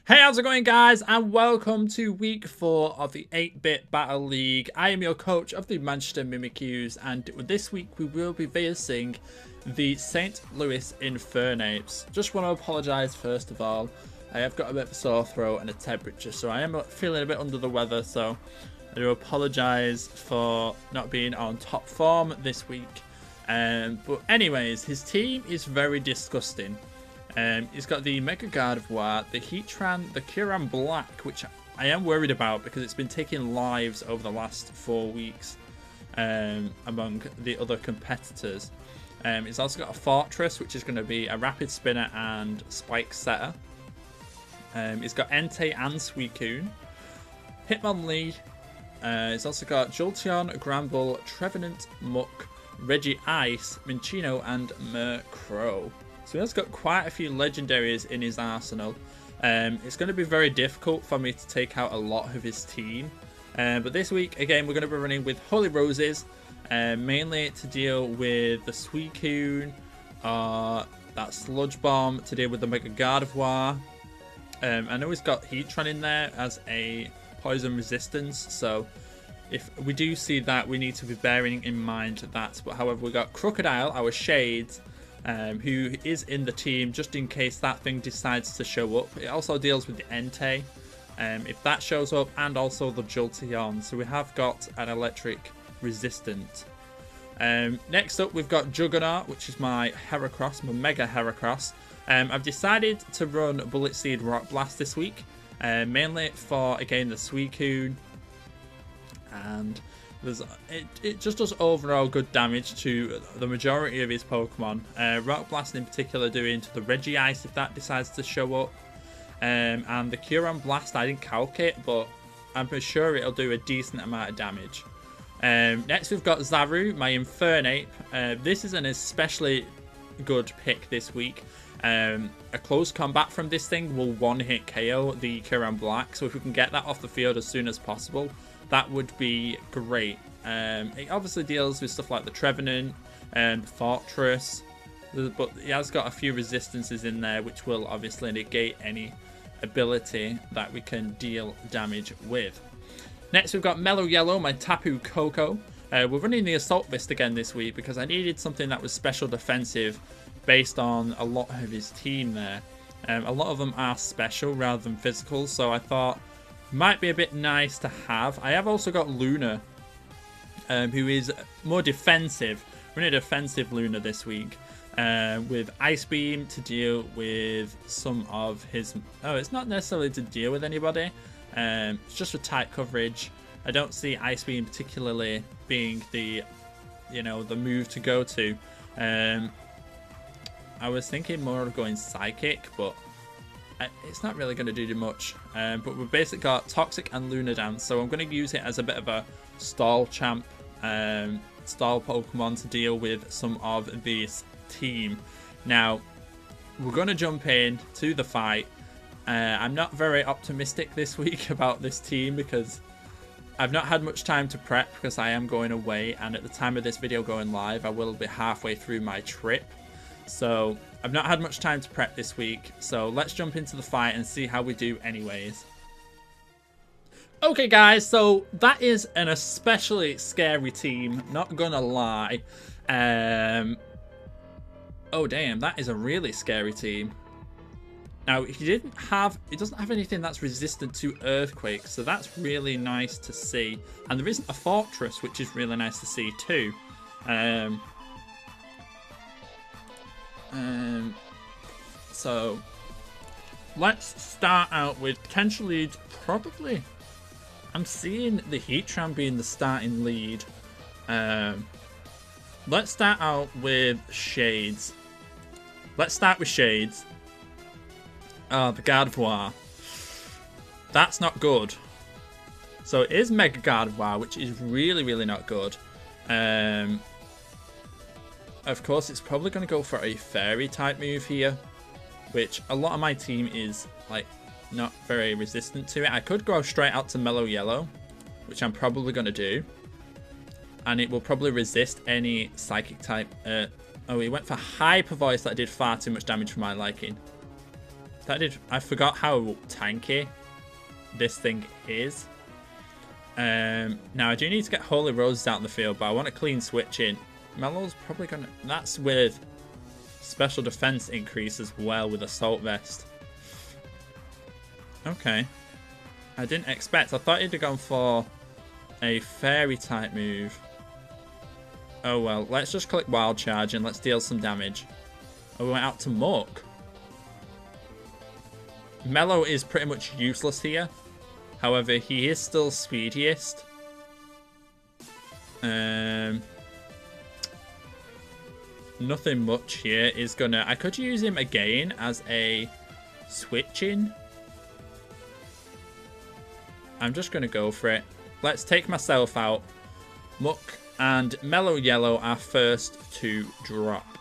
Hey, how's it going, guys? And welcome to week 4 of the 8-Bit Battle League. I am your coach of the Manchester Mimikyus, and this week we will be facing the St. Louis Infernapes. Just want to apologise first of all. I have got a bit of a sore throat and a temperature, so I am feeling a bit under the weather, so I do apologise for not being on top form this week. But anyways, his team is very disgusting. He's got the Mega Gardevoir, the Heatran, the Kyurem Black, which I am worried about because it's been taking lives over the last 4 weeks among the other competitors. He's also got a Fortress, which is going to be a Rapid Spinner and Spike Setter. He's got Entei and Suicune. Hitmonlee. He's also got Jolteon, Granbull, Trevenant, Muck, Regice, Minccino, and Murkrows. So he's got quite a few legendaries in his arsenal. It's going to be very difficult for me to take out a lot of his team. But this week, again, we're going to be running with Holy Roses, mainly to deal with the Suicune, that Sludge Bomb to deal with the Mega Gardevoir. I know he's got Heatran in there as a poison resistance, so if we do see that, we need to be bearing in mind that. But however, we got Crocodile, our Shades, who is in the team just in case that thing decides to show up. It also deals with the Entei, if that shows up, and also the Jolteon. So we have got an electric resistant. Next up, we've got Juggernaut, which is my Heracross, my Mega Heracross. I've decided to run Bullet Seed Rock Blast this week, mainly for, again, the Suicune. And it just does overall good damage to the majority of his Pokemon. Rock Blast in particular doing to the Regice if that decides to show up. And the Kyurem Blast I didn't calculate, but I'm sure it'll do a decent amount of damage. Next we've got Zaru, my Infernape. This is an especially good pick this week. A close combat from this thing will one-hit KO the Kyurem Black, so if we can get that off the field as soon as possible, that would be great. It obviously deals with stuff like the Trevenant and Fortress, but he has got a few resistances in there which will obviously negate any ability that we can deal damage with. Next we've got Mellow Yellow, my Tapu Koko. We're running the Assault Fist again this week because I needed something that was special defensive based on a lot of his team there. A lot of them are special rather than physical, so I thought might be a bit nice to have. I have also got Luna, who is more defensive. We're in a defensive Luna this week, with Ice Beam to deal with some of his... Oh, it's not necessarily to deal with anybody. It's just for tight coverage. I don't see Ice Beam particularly being the, the move to go to. I was thinking more of going Psychic, but it's not really going to do much. But we've basically got Toxic and Luna Dance, so I'm going to use it as a bit of a stall champ, stall Pokemon to deal with some of this team. Now, we're going to jump in to the fight. I'm not very optimistic this week about this team because I've not had much time to prep because I am going away, and at the time of this video going live, I will be halfway through my trip. So I've not had much time to prep this week, so let's jump into the fight and see how we do anyways. Okay guys, so that is an especially scary team, not gonna lie. Oh damn, that is a really scary team. Now he doesn't have anything that's resistant to earthquakes, so that's really nice to see. And there isn't a Fortress, which is really nice to see too. So let's start out with potential leads. Probably I'm seeing the Heatran being the starting lead. Let's start out with Shades. Let's start with Shades. Oh, the Gardevoir. That's not good. So it is Mega Gardevoir, which is really, really not good. Of course, it's probably going to go for a Fairy type move here, which a lot of my team is like not very resistant to it. I could go straight out to Mellow Yellow, which I'm probably going to do, and it will probably resist any Psychic type. Oh, he went for Hyper Voice that did far too much damage for my liking. I forgot how tanky this thing is. Now I do need to get Holy Roses out in the field, but I want a clean switch in. Mellow's probably gonna... That's with special defense increase as well with Assault Vest. Okay. I didn't expect. I thought he'd have gone for a fairy type move. Oh well, let's just click Wild Charge and let's deal some damage. Oh, we went out to Muck. Mellow is pretty much useless here. However, he is still speediest. Nothing much here is gonna... I could use him again as a switch-in. I'm just gonna go for it. Let's take myself out. Muck and Mellow Yellow are first to drop.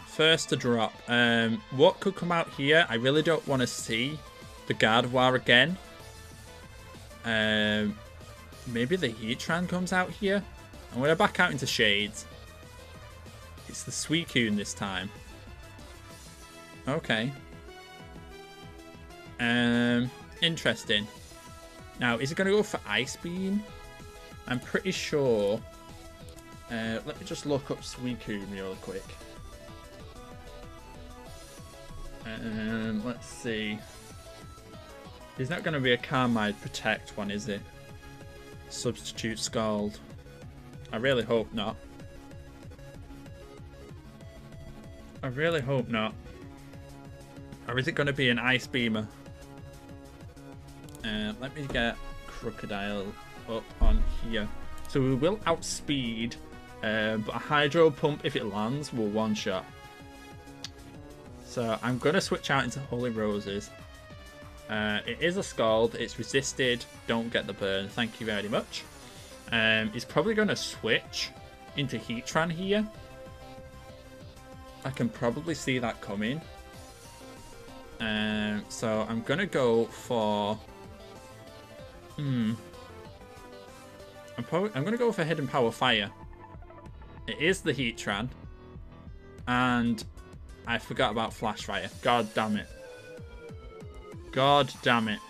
First to drop. What could come out here? I really don't want to see the Gardevoir again. Maybe the Heatran comes out here. I'm going to back out into Shades. It's the Suicune this time. Okay. Interesting. Now, is it going to go for Ice Beam? I'm pretty sure. Let me just look up Suicune real quick. Let's see. He's not going to be a Carmine Protect one, is he? Substitute Scald. I really hope not. I really hope not. Or is it going to be an Ice Beamer? Let me get Crocodile up on here. So we will outspeed, but a Hydro Pump, if it lands, will one-shot. So I'm going to switch out into Holy Roses. It is a Scald. It's resisted. Don't get the burn. Thank you very much. He's probably going to switch into Heatran here. I can probably see that coming. So I'm going to go for... I'm going to go for Hidden Power Fire. It is the Heatran. And I forgot about Flash Fire. God damn it. God damn it.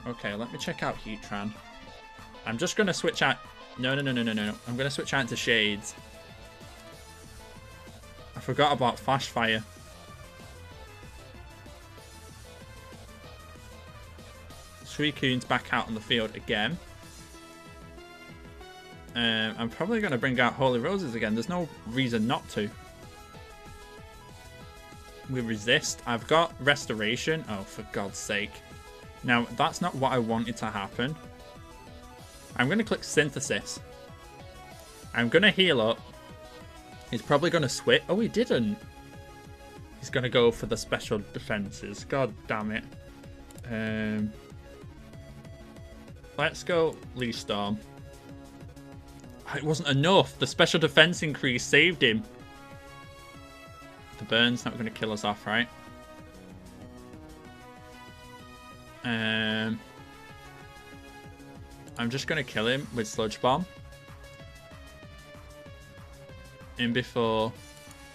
Okay, let me check out Heatran. I'm just going to switch out... No. I'm going to switch out into Shades. I forgot about Flash Fire. Suicune's back out on the field again. I'm probably going to bring out Holy Roses again. There's no reason not to. We resist. I've got Restoration. Oh, for God's sake. Now, that's not what I wanted to happen. I'm going to click Synthesis. I'm going to heal up. He's probably going to switch. Oh, he didn't. He's going to go for the special defenses. God damn it. Let's go Lee Storm. It wasn't enough. The special defense increase saved him. The burn's not going to kill us off, right? I'm just going to kill him with Sludge Bomb. In before...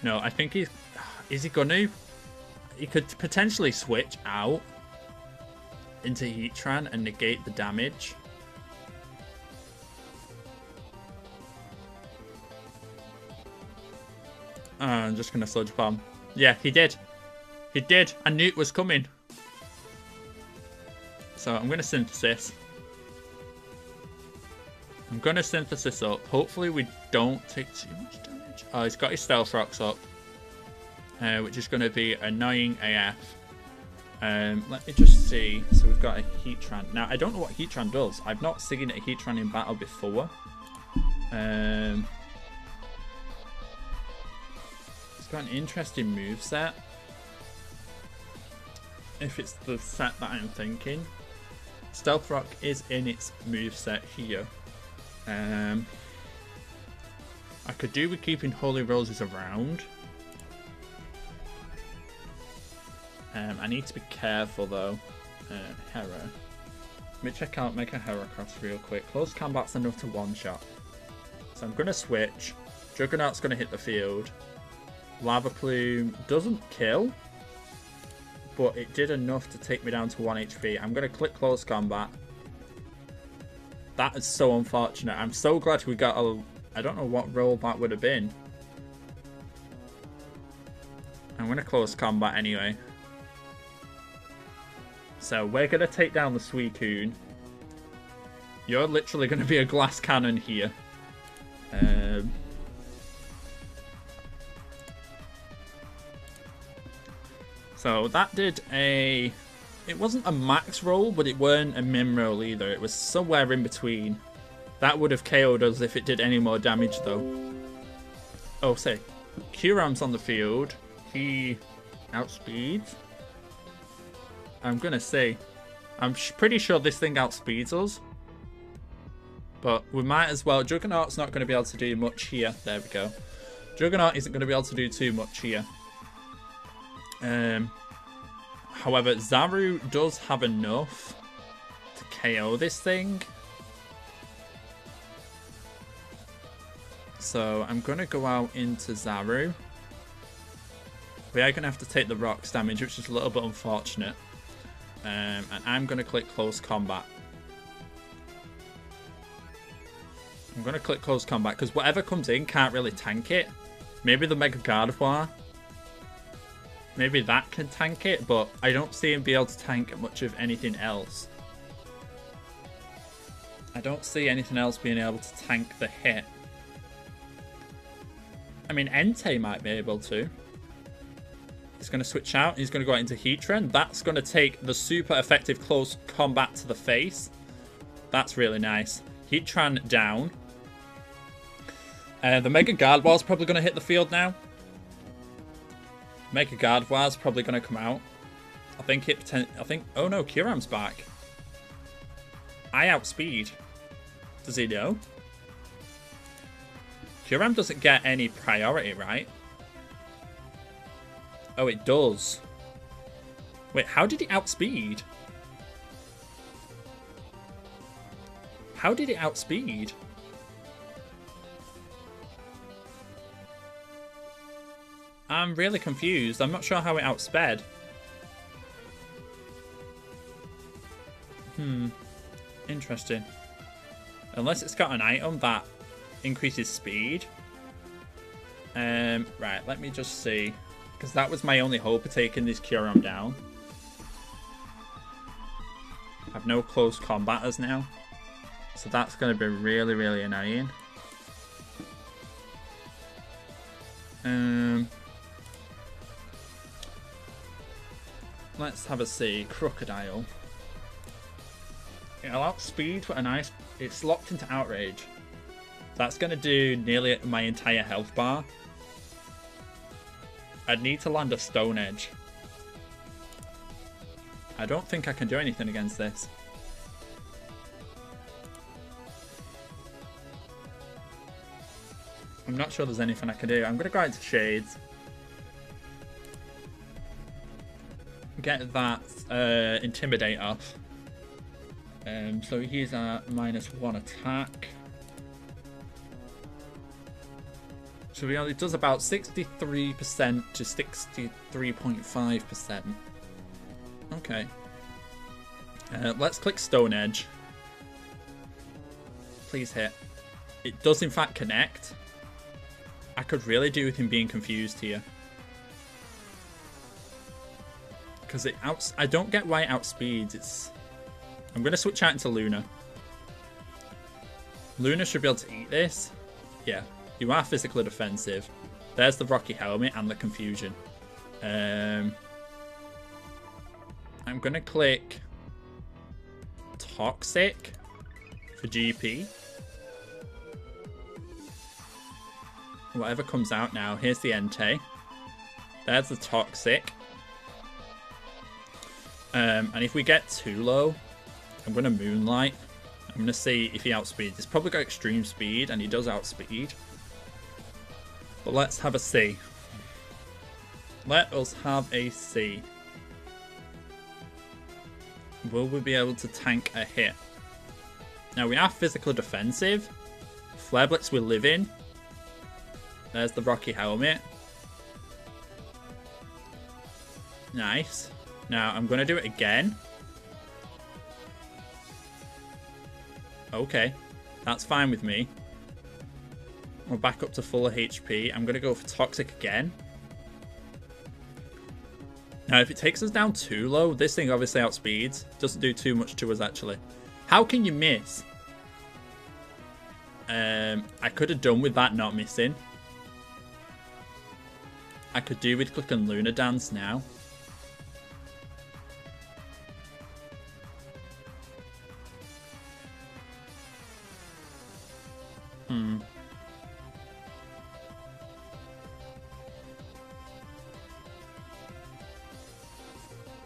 No, I think he's... Is he going to? He could potentially switch out into Heatran and negate the damage. Oh, I'm just going to Sludge Bomb. Yeah, he did. He did. I knew it was coming. So I'm going to Synthesis. I'm going to Synthesis up. Hopefully we don't take too much damage. Oh, he's got his Stealth Rocks up. Which is going to be annoying AF. Let me just see. So we've got a Heatran. Now, I don't know what Heatran does. I've not seen a Heatran in battle before. It's got an interesting moveset. If it's the set that I'm thinking. Stealth Rock is in its moveset here. I could do with keeping Holy Roses around. I need to be careful though. Hera. Let me check out Mega Heracross real quick. Close combat's enough to one-shot. So I'm going to switch. Juggernaut's going to hit the field. Lava Plume doesn't kill, but it did enough to take me down to 1 HP. I'm going to click close combat. That is so unfortunate. I'm so glad we got a... I don't know what roll that would have been. I'm going to close combat anyway. So we're going to take down the Suicune. You're literally going to be a glass cannon here. So that did a... It wasn't a max roll, but it weren't a min roll either. It was somewhere in between. That would have KO'd us if it did any more damage though. Oh, say. Kyuram's on the field. He outspeeds. I'm going to say... I'm pretty sure this thing outspeeds us. But we might as well... Juggernaut's not going to be able to do much here. There we go. Juggernaut isn't going to be able to do too much here. However, Zaru does have enough to KO this thing. So I'm going to go out into Zaru. We are going to have to take the rocks damage, which is a little bit unfortunate. And I'm going to click close combat. I'm going to click close combat because whatever comes in can't really tank it. Maybe the Mega Gardevoir. Maybe that can tank it, but I don't see him be able to tank much of anything else. I don't see anything else being able to tank the hit. I mean, Entei might be able to. He's going to switch out. He's going to go out into Heatran. That's going to take the super effective close combat to the face. That's really nice. Heatran down. The Mega Gardevoir's probably going to hit the field now. Mega Gardevoir's probably going to come out. I think. Oh no, Kyuram's back. I outspeed. Does he know? Kyurem doesn't get any priority, right? Oh, it does. Wait, how did he outspeed? How did it outspeed? I'm really confused. I'm not sure how it outsped. Interesting. Unless it's got an item that increases speed. Right, let me just see. Because that was my only hope of taking this Kyurem down. I have no close combaters now. So that's going to be really, really annoying. Let's have a see. Crocodile. It'll outspeed with a nice... It's locked into Outrage. That's going to do nearly my entire health bar. I'd need to land a Stone Edge. I don't think I can do anything against this. I'm not sure there's anything I can do. I'm going to go into Shades. Get that Intimidate off. So he's at -1 attack. So it does about 63% to 63.5%. Okay. Let's click Stone Edge. Please hit. It does in fact connect. I could really do with him being confused here. Because I don't get why it outspeeds. I'm going to switch out into Luna. Luna should be able to eat this. Yeah, you are physically defensive. There's the Rocky Helmet and the confusion. I'm going to click Toxic for GP. Whatever comes out now. Here's the Entei. There's the Toxic. And if we get too low, I'm going to Moonlight. I'm going to see if he outspeeds. He's probably got extreme speed, and he does outspeed. But let's have a see. Let us have a see. Will we be able to tank a hit? Now, we are physically defensive. Flare Blitz we live in. There's the Rocky Helmet. Nice. Now, I'm going to do it again. Okay. That's fine with me. We're back up to full HP. I'm going to go for Toxic again. Now, if it takes us down too low, this thing obviously outspeeds. Doesn't do too much to us, actually. How can you miss? I could have done with that not missing. I could do with clicking Luna Dance now.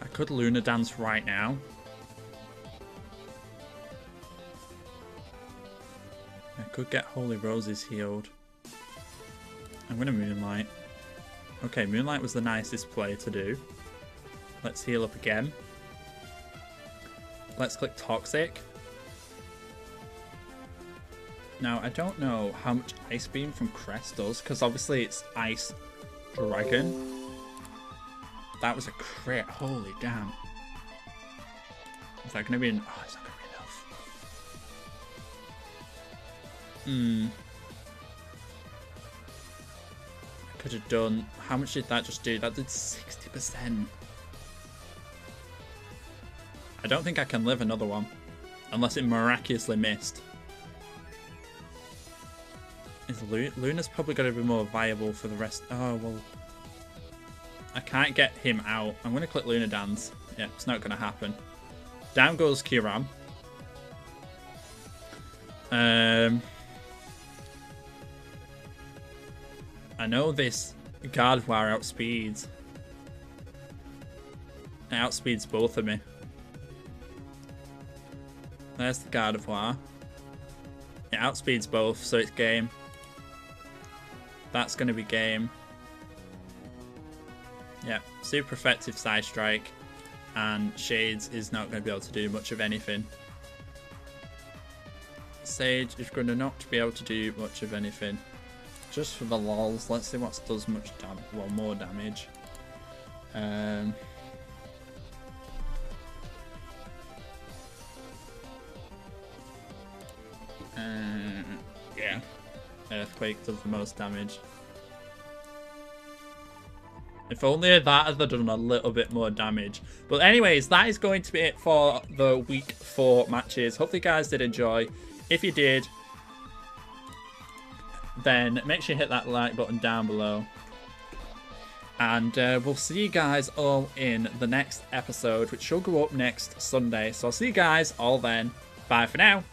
I could Luna Dance right now. I could get Holy Roses healed. I'm going to Moonlight. Okay, Moonlight was the nicest play to do. Let's heal up again. Let's click Toxic. Now, I don't know how much Ice Beam from Crest does, because obviously it's Ice Dragon. That was a crit. Holy damn. Is that going to be an... Oh, it's not going to be enough. I could have done... How much did that just do? That did 60%. I don't think I can live another one. Unless it miraculously missed. Luna's probably going to be more viable for the rest... Oh, well... I can't get him out. I'm going to click Luna Dance. Yeah, it's not going to happen. Down goes Kiram. I know this Gardevoir outspeeds. It outspeeds both of me. There's the Gardevoir. It outspeeds both, so it's game. That's going to be game. Yeah, super effective Side Strike, and Shades is not going to be able to do much of anything. Sage is going to not be able to do much of anything. Just for the lols, let's see what does much damage. Well, more damage. Yeah, Earthquake does the most damage. If only that had done a little bit more damage. But anyways, that is going to be it for the week 4 matches. Hopefully you guys did enjoy. If you did, then make sure you hit that like button down below. And we'll see you guys all in the next episode, which will go up next Sunday. So I'll see you guys all then. Bye for now.